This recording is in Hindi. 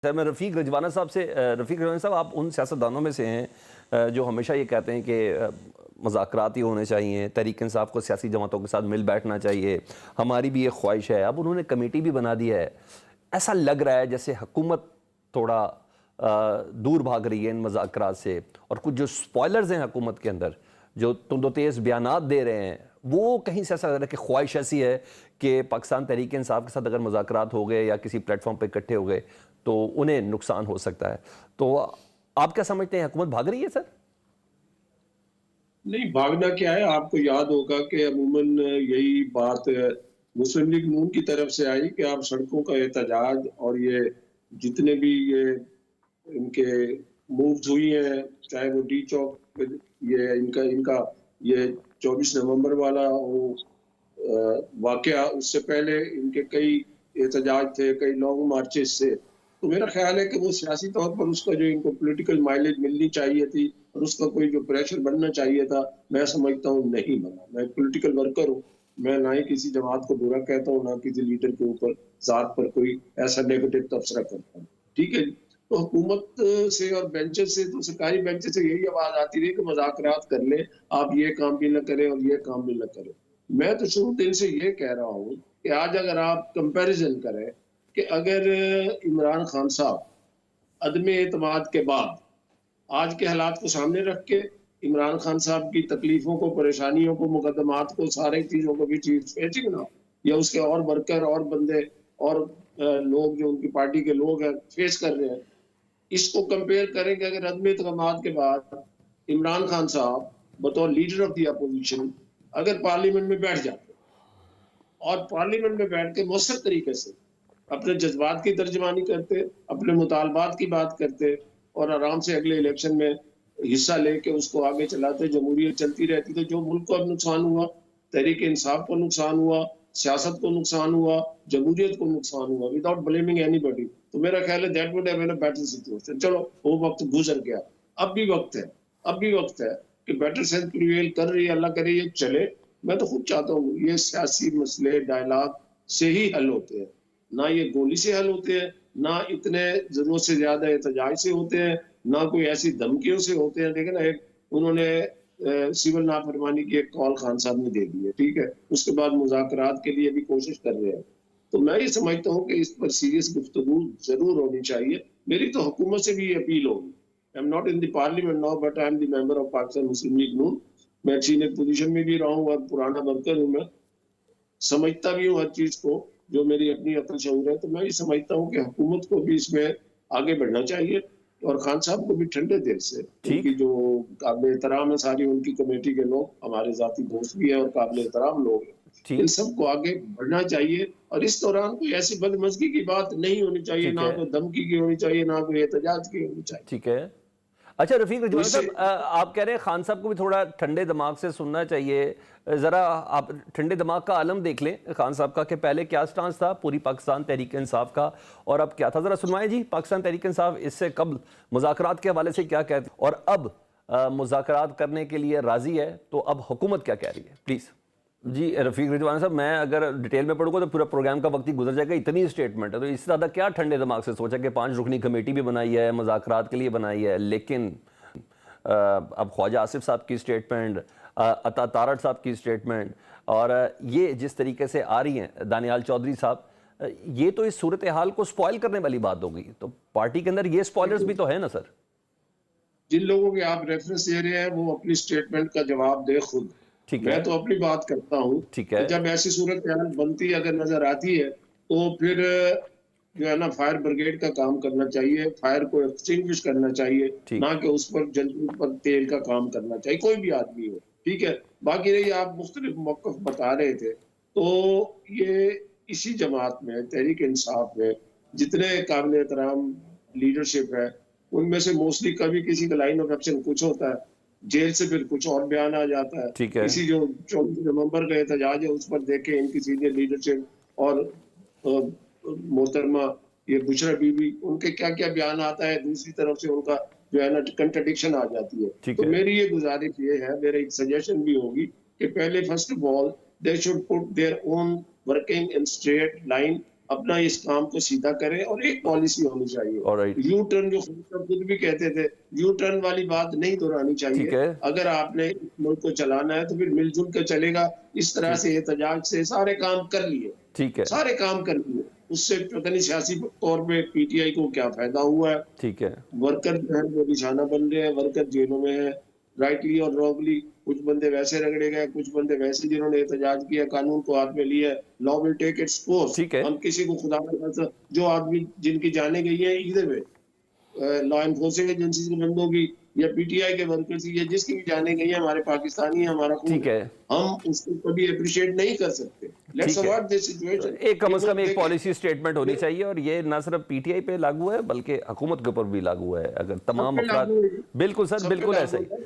सर मैं रफ़ीक रजवाना साहब, आप उन सियासतदानों में से हैं जो हमेशा ये कहते हैं कि मुज़ाकरात ही होने चाहिए, तहरीक इंसाफ को सियासी जमातों के साथ मिल बैठना चाहिए, हमारी भी ये ख्वाहिश है। अब उन्होंने कमेटी भी बना दी है। ऐसा लग रहा है जैसे हुकूमत थोड़ा दूर भाग रही है इन मुज़ाकरात से, और कुछ जो स्पॉयलर्स हैं हुकूमत के अंदर जो तुम दो तेज़ बयानात दे रहे हैं, वो कहीं से ऐसा लग रहा है कि ख्वाहिश ऐसी है कि पाकिस्तान तहरीक इंसाफ के साथ अगर मुज़ाकरात हो गए या किसी प्लेटफॉर्म पर इकट्ठे हो गए तो उन्हें नुकसान हो सकता है। तो आप क्या समझते हैं, हुकूमत भाग रही है सर? नहीं, भागना क्या है। आपको याद होगा कि अमूमन यही बात मुस्लिम लीग नून की तरफ से आई कि आप सड़कों का एहतजाज और ये जितने भी ये इनके मूव्स हुई हैं, चाहे वो डी चौक पे ये इनका इनका ये 24 नवंबर वाला वो वाकया, उससे पहले इनके कई एहतजाज थे, कई लॉन्ग मार्चेस से। तो मेरा ख्याल है कि वो सियासी तौर पर उसका जो इनको पॉलिटिकल माइलेज मिलनी चाहिए थी और उसका कोई जो प्रेशर बनना चाहिए था, मैं समझता हूँ नहीं बना। मैं पॉलिटिकल वर्कर हूँ, मैं ना ही किसी जमात को बुरा कहता हूँ, ना किसी लीडर के ऊपर ज़ात पर कोई ऐसा नेगेटिव तबसरा करता हूँ। ठीक है जी? तो हुकूमत से और बेंचेस से, तो सरकारी बेंचेस से यही आवाज़ आती रही कि मुज़ाकरात कर लें, आप ये काम भी ना करें और ये काम भी ना करें। मैं तो शुरू दिन से ये कह रहा हूँ कि आज अगर आप कंपैरिजन करें कि अगर इमरान खान साहब अदम एतमाद के बाद आज के हालात को सामने रख के इमरान खान साहब की तकलीफों को, परेशानियों को, मुकदमात को, सारी चीजों को भी चीज फेंचेंगे ना, या उसके और वर्कर और बंदे और लोग जो उनकी पार्टी के लोग हैं फेस कर रहे हैं, इसको कंपेयर करेंगे अगर अदम एतमाद के बाद इमरान खान साहब बतौर लीडर ऑफ द अपोजिशन अगर पार्लियामेंट में बैठ जाते और पार्लियामेंट में बैठ के मौसर तरीके से अपने जज्बात की तर्जमानी करते, अपने मुतालबात की बात करते और आराम से अगले इलेक्शन में हिस्सा लेके उसको आगे चलाते, जमहूरियत चलती रहती। तो जो मुल्क को अब नुकसान हुआ, तहरीक इंसाफ को नुकसान हुआ, सियासत को नुकसान हुआ, जमहूरियत को नुकसान हुआ, विदाउट ब्लेमिंग एनीबॉडी। तो मेरा ख्याल है that would have been a better situation. चलो वो वक्त गुजर गया, अब भी वक्त है, अब भी वक्त है कि बेटर सेंस प्रिवेल कर रही है, अल्लाह करे ये चले। मैं तो खुद चाहता हूँ ये सियासी मसले डायलॉग से ही हल होते हैं, ना ये गोली से हल होते हैं, ना इतने जरूरत से ज्यादा एहतजाज से होते हैं, ना कोई ऐसी धमकियों से होते हैं। देखिए ना, एक उन्होंने सिविल नाफरमानी की एक कॉल खान साहब ने दे दी है, ठीक है, उसके बाद मुज़ाकरात के लिए भी कोशिश कर रहे हैं। तो मैं ये समझता हूँ कि इस पर सीरियस गुफ्तगू जरूर होनी चाहिए। मेरी तो हुकूमत से भी ये अपील होगी। I am not in the parliament now, but I am the member of Pakistan Muslim League Noon. मैं सीनियर पोजीशन में भी रहा हूँ और पुराना वर्कर हूँ। मैं समझता भी हूँ हर चीज को, जो मेरी अपनी अक्ल शऊर है। तो मैं ये समझता हूँ कि हुकूमत को भी इसमें आगे बढ़ना चाहिए और खान साहब को भी ठंडे दिल से, ठीक। उनकी जो काबिल एहतराम है, सारी उनकी कमेटी के लोग हमारे जाती दोस्त भी हैं और काबिल एहतराम लोग हैं, इन ठीक। सबको आगे बढ़ना चाहिए। और इस दौरान कोई ऐसी बदमज़गी की बात नहीं होनी चाहिए, ठीक ना है। कोई धमकी की होनी चाहिए, ना कोई एहतजाज की होनी चाहिए। ठीक है। अच्छा रफ़ीक तो रजवाना इससे साहब, आप कह रहे हैं खान साहब को भी थोड़ा ठंडे दिमाग से सुनना चाहिए। ज़रा आप ठंडे दिमाग का आलम देख लें खान साहब का कि पहले क्या स्टांस था पूरी पाकिस्तान तहरीक इंसाफ का, और अब क्या था। ज़रा सुनवाएं जी, पाकिस्तान तहरीक इंसाफ इससे कब मुज़ाकरात के हवाले से क्या कहते हैं और अब मुज़ाकरात करने के लिए राज़ी है, तो अब हुकूमत क्या कह रही है, प्लीज़। जी रफ़ीक रजवाना साहब, मैं अगर डिटेल में पढ़ूंगा तो पूरा प्रोग्राम का वक्त ही गुजर जाएगा। इतनी स्टेटमेंट है तो इससे ज़्यादा क्या ठंडे दिमाग से सोचा कि 5 रुकनी कमेटी भी बनाई है, मुज़ाकरात के लिए बनाई है, लेकिन अब ख्वाजा आसिफ साहब की स्टेटमेंट, अता तारड़ साहब की स्टेटमेंट, और ये जिस तरीके से आ रही हैं दानियाल चौधरी साहब, ये तो इस सूरत हाल को स्पॉइल करने वाली बात होगी। तो पार्टी के अंदर ये स्पॉयलर्स भी तो है ना सर। जिन लोगों के आप रेफरेंस दे रहे हैं वो अपनी स्टेटमेंट का जवाब दे खुद। ठीक है। मैं तो अपनी बात करता हूँ ठीक कि है। जब ऐसी सूरत बनती अगर नजर आती है तो फिर जो है ना फायर ब्रिगेड का काम करना चाहिए, फायर को एक्सटिंग्विश करना चाहिए, ठीक। ना कि उस पर जल्दी पर तेल का काम करना चाहिए, कोई भी आदमी हो। ठीक है। बाकी रही आप मुख्तलिफ मौक़िफ़ बता रहे थे, तो ये इसी जमात में तहरीक इंसाफ में जितने काबिल एहतराम लीडरशिप है, उनमें से मोस्टली कभी किसी का लाइन ऑफ एक्शन कुछ होता है, जेल से फिर कुछ और बयान आ जाता है। ठीक है। इसी जो 24 नवंबर का एहतजाज है उस पर देखें इनकी सीनियर लीडरशिप और मोहतरमा ये बुशरा बीबी, उनके क्या क्या बयान आता है, दूसरी तरफ से उनका जो है ना कंट्रडिक्शन आ जाती है। ठीक तो है। मेरी ये गुजारिश ये है, मेरा एक सजेशन भी होगी कि पहले first of all they should put their own working in straight line अपना इस काम को सीधा करें और एक पॉलिसी होनी चाहिए। ऑलराइट, यू टर्न जो खुद भी कहते थे, यू टर्न वाली बात नहीं दोहरानी ठीक चाहिए। है, अगर आपने इस मुल्क को चलाना है तो फिर मिलजुल कर चलेगा। इस तरह ठीक से एहतजाज से सारे काम कर लिए, ठीक है, सारे काम कर लिए। उससे पता नहीं सियासी तौर पे पीटीआई को क्या फायदा हुआ है। ठीक है, वर्कर जो है वो निशाना बन रहे हैं, वर्कर जेलों में है, राइटली और रॉन्गली। कुछ बंदे वैसे रगड़े गए, कुछ बंदे वैसे जिन्होंने एहतजाज किया, कानून को हाथ में लिया। Law will take its course. ठीक है, हम किसी को खुदा न खास्ता जो आदमी जिनकी जाने गई है इधर में लॉ एनफोर्सिंग एजेंसी के बंदों की या पीटीआई के वर्कर्स की या जिसकी भी जाने गई है, हमारे पाकिस्तानी है, हमारा खून ठीक है, है, हम उसको कभी अप्रिशिएट नहीं कर सकते। लेट्स ठीक है। अवॉइड दिस तो सिचुएशन। एक कम ये से कम मुल्क एक देखें, पॉलिसी स्टेटमेंट होनी चाहिए, और ये ना सिर्फ पीटीआई पे लागू है बल्कि हुकूमत के ऊपर भी लागू है। अगर सब तमाम पे अफराद, लागू है, बिल्कुल सर, सब पे बिल्कुल ऐसा लागू ही। है।